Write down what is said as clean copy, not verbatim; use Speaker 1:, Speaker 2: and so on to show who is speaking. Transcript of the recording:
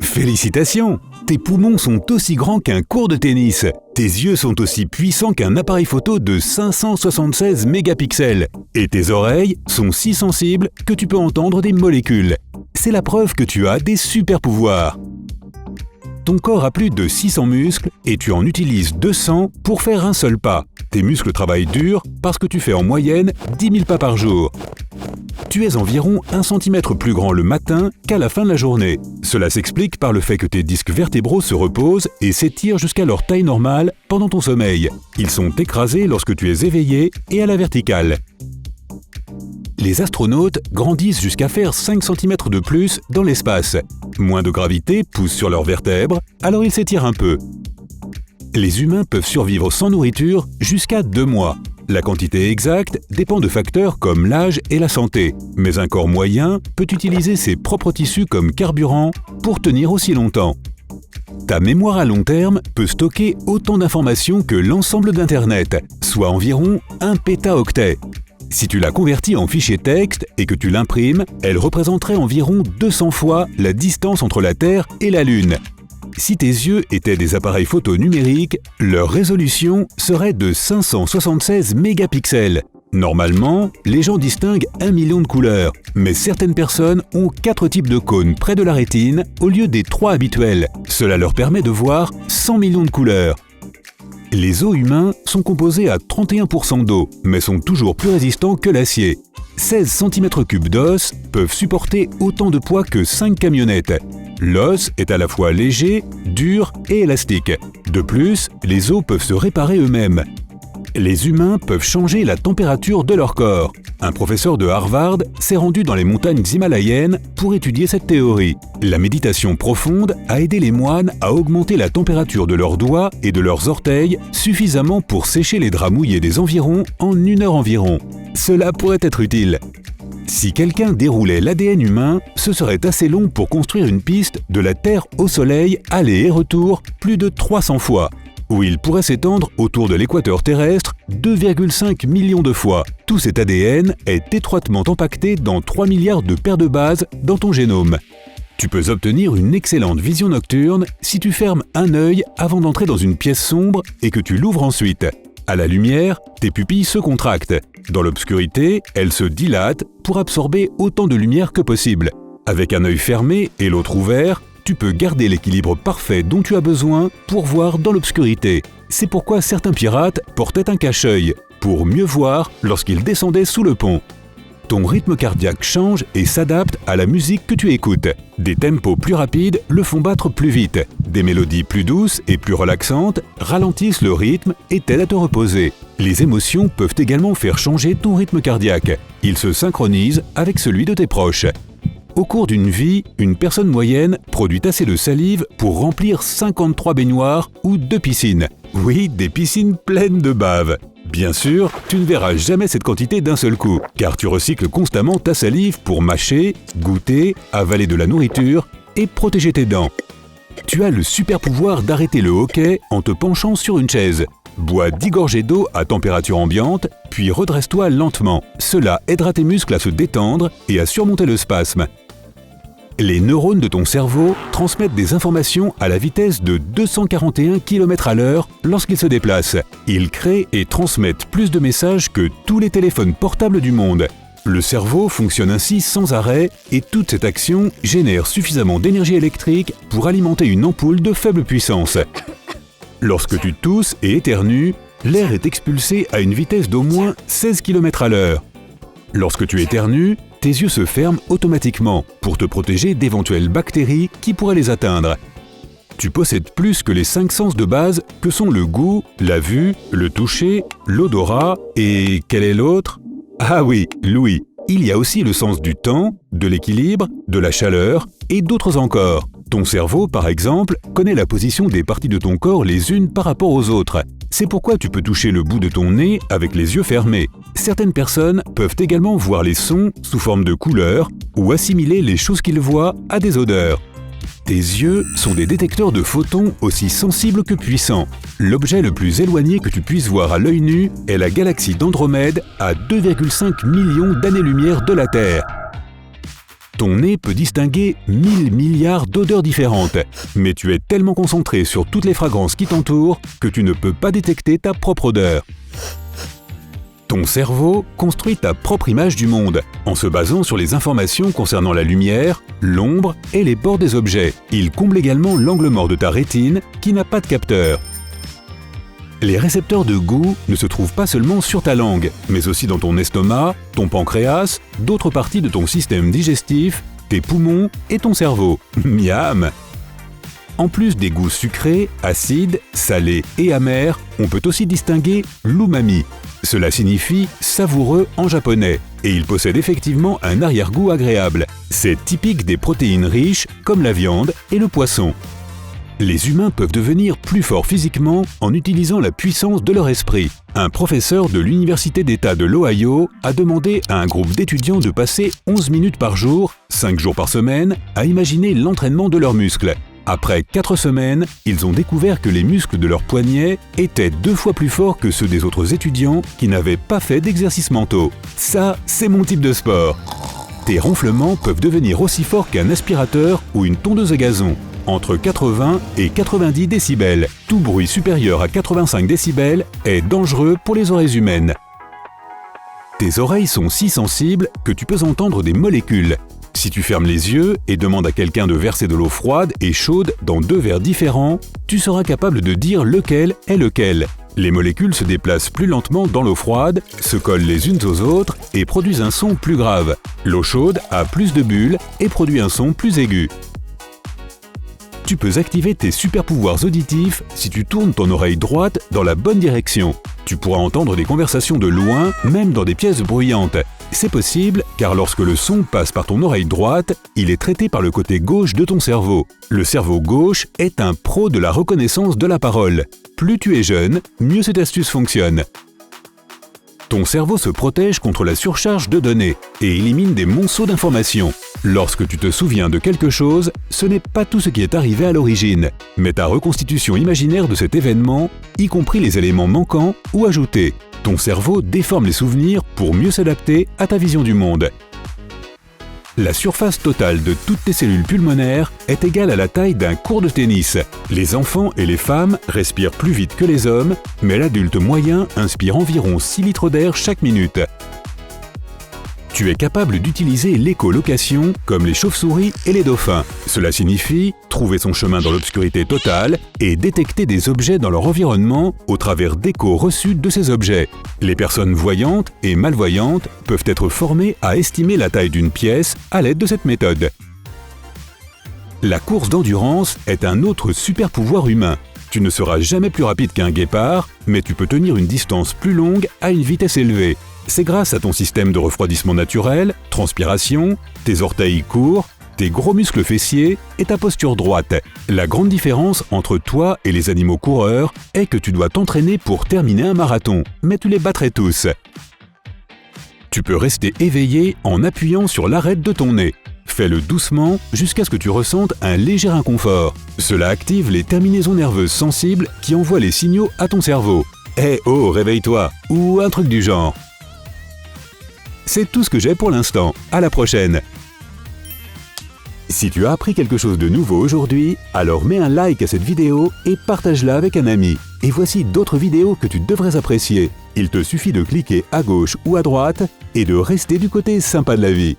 Speaker 1: Félicitations! Tes poumons sont aussi grands qu'un court de tennis. Tes yeux sont aussi puissants qu'un appareil photo de 576 mégapixels. Et tes oreilles sont si sensibles que tu peux entendre des molécules. C'est la preuve que tu as des super pouvoirs. Ton corps a plus de 600 muscles et tu en utilises 200 pour faire un seul pas. Tes muscles travaillent dur parce que tu fais en moyenne 10 000 pas par jour. Tu es environ 1 cm plus grand le matin qu'à la fin de la journée. Cela s'explique par le fait que tes disques vertébraux se reposent et s'étirent jusqu'à leur taille normale pendant ton sommeil. Ils sont écrasés lorsque tu es éveillé et à la verticale. Les astronautes grandissent jusqu'à faire 5 cm de plus dans l'espace. Moins de gravité pousse sur leurs vertèbres, alors ils s'étirent un peu. Les humains peuvent survivre sans nourriture jusqu'à 2 mois. La quantité exacte dépend de facteurs comme l'âge et la santé, mais un corps moyen peut utiliser ses propres tissus comme carburant pour tenir aussi longtemps. Ta mémoire à long terme peut stocker autant d'informations que l'ensemble d'Internet, soit environ 1 pétaoctet. Si tu la convertis en fichier texte et que tu l'imprimes, elle représenterait environ 200 fois la distance entre la Terre et la Lune. Si tes yeux étaient des appareils photo numériques, leur résolution serait de 576 mégapixels. Normalement, les gens distinguent 1 million de couleurs, mais certaines personnes ont 4 types de cônes près de la rétine au lieu des 3 habituels. Cela leur permet de voir 100 millions de couleurs. Les os humains sont composés à 31% d'eau, mais sont toujours plus résistants que l'acier. 16 cm3 d'os peuvent supporter autant de poids que 5 camionnettes. L'os est à la fois léger, dur et élastique. De plus, les os peuvent se réparer eux-mêmes. Les humains peuvent changer la température de leur corps. Un professeur de Harvard s'est rendu dans les montagnes himalayennes pour étudier cette théorie. La méditation profonde a aidé les moines à augmenter la température de leurs doigts et de leurs orteils suffisamment pour sécher les draps mouillés des environs en 1 heure environ. Cela pourrait être utile. Si quelqu'un déroulait l'ADN humain, ce serait assez long pour construire une piste de la Terre au Soleil, aller et retour, plus de 300 fois, où il pourrait s'étendre autour de l'équateur terrestre 2,5 millions de fois. Tout cet ADN est étroitement empaqueté dans 3 milliards de paires de bases dans ton génome. Tu peux obtenir une excellente vision nocturne si tu fermes un œil avant d'entrer dans une pièce sombre et que tu l'ouvres ensuite. À la lumière, tes pupilles se contractent. Dans l'obscurité, elles se dilatent pour absorber autant de lumière que possible. Avec un œil fermé et l'autre ouvert, tu peux garder l'équilibre parfait dont tu as besoin pour voir dans l'obscurité. C'est pourquoi certains pirates portaient un cache-œil, pour mieux voir lorsqu'ils descendaient sous le pont. Ton rythme cardiaque change et s'adapte à la musique que tu écoutes. Des tempos plus rapides le font battre plus vite. Des mélodies plus douces et plus relaxantes ralentissent le rythme et t'aident à te reposer. Les émotions peuvent également faire changer ton rythme cardiaque. Il se synchronise avec celui de tes proches. Au cours d'une vie, une personne moyenne produit assez de salive pour remplir 53 baignoires ou 2 piscines. Oui, des piscines pleines de bave. Bien sûr, tu ne verras jamais cette quantité d'un seul coup, car tu recycles constamment ta salive pour mâcher, goûter, avaler de la nourriture et protéger tes dents. Tu as le super pouvoir d'arrêter le hockey en te penchant sur une chaise. Bois 10 gorgées d'eau à température ambiante, puis redresse-toi lentement. Cela aidera tes muscles à se détendre et à surmonter le spasme. Les neurones de ton cerveau transmettent des informations à la vitesse de 241 km/h lorsqu'ils se déplacent. Ils créent et transmettent plus de messages que tous les téléphones portables du monde. Le cerveau fonctionne ainsi sans arrêt et toute cette action génère suffisamment d'énergie électrique pour alimenter une ampoule de faible puissance. Lorsque tu tousses et éternues, l'air est expulsé à une vitesse d'au moins 16 km/h. Lorsque tu éternues, tes yeux se ferment automatiquement pour te protéger d'éventuelles bactéries qui pourraient les atteindre. Tu possèdes plus que les 5 sens de base que sont le goût, la vue, le toucher, l'odorat et quel est l'autre ? Ah oui, l'ouïe. Il y a aussi le sens du temps, de l'équilibre, de la chaleur et d'autres encore. Ton cerveau, par exemple, connaît la position des parties de ton corps les unes par rapport aux autres. C'est pourquoi tu peux toucher le bout de ton nez avec les yeux fermés. Certaines personnes peuvent également voir les sons sous forme de couleurs ou assimiler les choses qu'ils voient à des odeurs. Tes yeux sont des détecteurs de photons aussi sensibles que puissants. L'objet le plus éloigné que tu puisses voir à l'œil nu est la galaxie d'Andromède à 2,5 millions d'années-lumière de la Terre. Ton nez peut distinguer 1000 milliards d'odeurs différentes, mais tu es tellement concentré sur toutes les fragrances qui t'entourent que tu ne peux pas détecter ta propre odeur. Ton cerveau construit ta propre image du monde en se basant sur les informations concernant la lumière, l'ombre et les bords des objets. Il comble également l'angle mort de ta rétine qui n'a pas de capteur. Les récepteurs de goût ne se trouvent pas seulement sur ta langue, mais aussi dans ton estomac, ton pancréas, d'autres parties de ton système digestif, tes poumons et ton cerveau. Miam! En plus des goûts sucrés, acides, salés et amers, on peut aussi distinguer l'umami. Cela signifie « savoureux » en japonais, et il possède effectivement un arrière-goût agréable. C'est typique des protéines riches comme la viande et le poisson. Les humains peuvent devenir plus forts physiquement en utilisant la puissance de leur esprit. Un professeur de l'Université d'État de l'Ohio a demandé à un groupe d'étudiants de passer 11 minutes par jour, 5 jours par semaine, à imaginer l'entraînement de leurs muscles. Après 4 semaines, ils ont découvert que les muscles de leurs poignets étaient 2 fois plus forts que ceux des autres étudiants qui n'avaient pas fait d'exercices mentaux. Ça, c'est mon type de sport. Tes ronflements peuvent devenir aussi forts qu'un aspirateur ou une tondeuse à gazon. Entre 80 et 90 décibels. Tout bruit supérieur à 85 décibels est dangereux pour les oreilles humaines. Tes oreilles sont si sensibles que tu peux entendre des molécules. Si tu fermes les yeux et demandes à quelqu'un de verser de l'eau froide et chaude dans 2 verres différents, tu seras capable de dire lequel est lequel. Les molécules se déplacent plus lentement dans l'eau froide, se collent les unes aux autres et produisent un son plus grave. L'eau chaude a plus de bulles et produit un son plus aigu. Tu peux activer tes super pouvoirs auditifs si tu tournes ton oreille droite dans la bonne direction. Tu pourras entendre des conversations de loin, même dans des pièces bruyantes. C'est possible car lorsque le son passe par ton oreille droite, il est traité par le côté gauche de ton cerveau. Le cerveau gauche est un pro de la reconnaissance de la parole. Plus tu es jeune, mieux cette astuce fonctionne. Ton cerveau se protège contre la surcharge de données et élimine des monceaux d'informations. Lorsque tu te souviens de quelque chose, ce n'est pas tout ce qui est arrivé à l'origine, mais ta reconstitution imaginaire de cet événement, y compris les éléments manquants ou ajoutés. Ton cerveau déforme les souvenirs pour mieux s'adapter à ta vision du monde. La surface totale de toutes tes cellules pulmonaires est égale à la taille d'un court de tennis. Les enfants et les femmes respirent plus vite que les hommes, mais l'adulte moyen inspire environ 6 litres d'air chaque minute. Tu es capable d'utiliser l'écholocation comme les chauves-souris et les dauphins. Cela signifie trouver son chemin dans l'obscurité totale et détecter des objets dans leur environnement au travers d'échos reçus de ces objets. Les personnes voyantes et malvoyantes peuvent être formées à estimer la taille d'une pièce à l'aide de cette méthode. La course d'endurance est un autre super pouvoir humain. Tu ne seras jamais plus rapide qu'un guépard, mais tu peux tenir une distance plus longue à une vitesse élevée. C'est grâce à ton système de refroidissement naturel, transpiration, tes orteils courts, tes gros muscles fessiers et ta posture droite. La grande différence entre toi et les animaux coureurs est que tu dois t'entraîner pour terminer un marathon, mais tu les battrais tous. Tu peux rester éveillé en appuyant sur l'arête de ton nez. Fais-le doucement jusqu'à ce que tu ressentes un léger inconfort. Cela active les terminaisons nerveuses sensibles qui envoient les signaux à ton cerveau. « Eh oh, réveille-toi » ou un truc du genre. C'est tout ce que j'ai pour l'instant. À la prochaine! Si tu as appris quelque chose de nouveau aujourd'hui, alors mets un like à cette vidéo et partage-la avec un ami. Et voici d'autres vidéos que tu devrais apprécier. Il te suffit de cliquer à gauche ou à droite et de rester du côté sympa de la vie.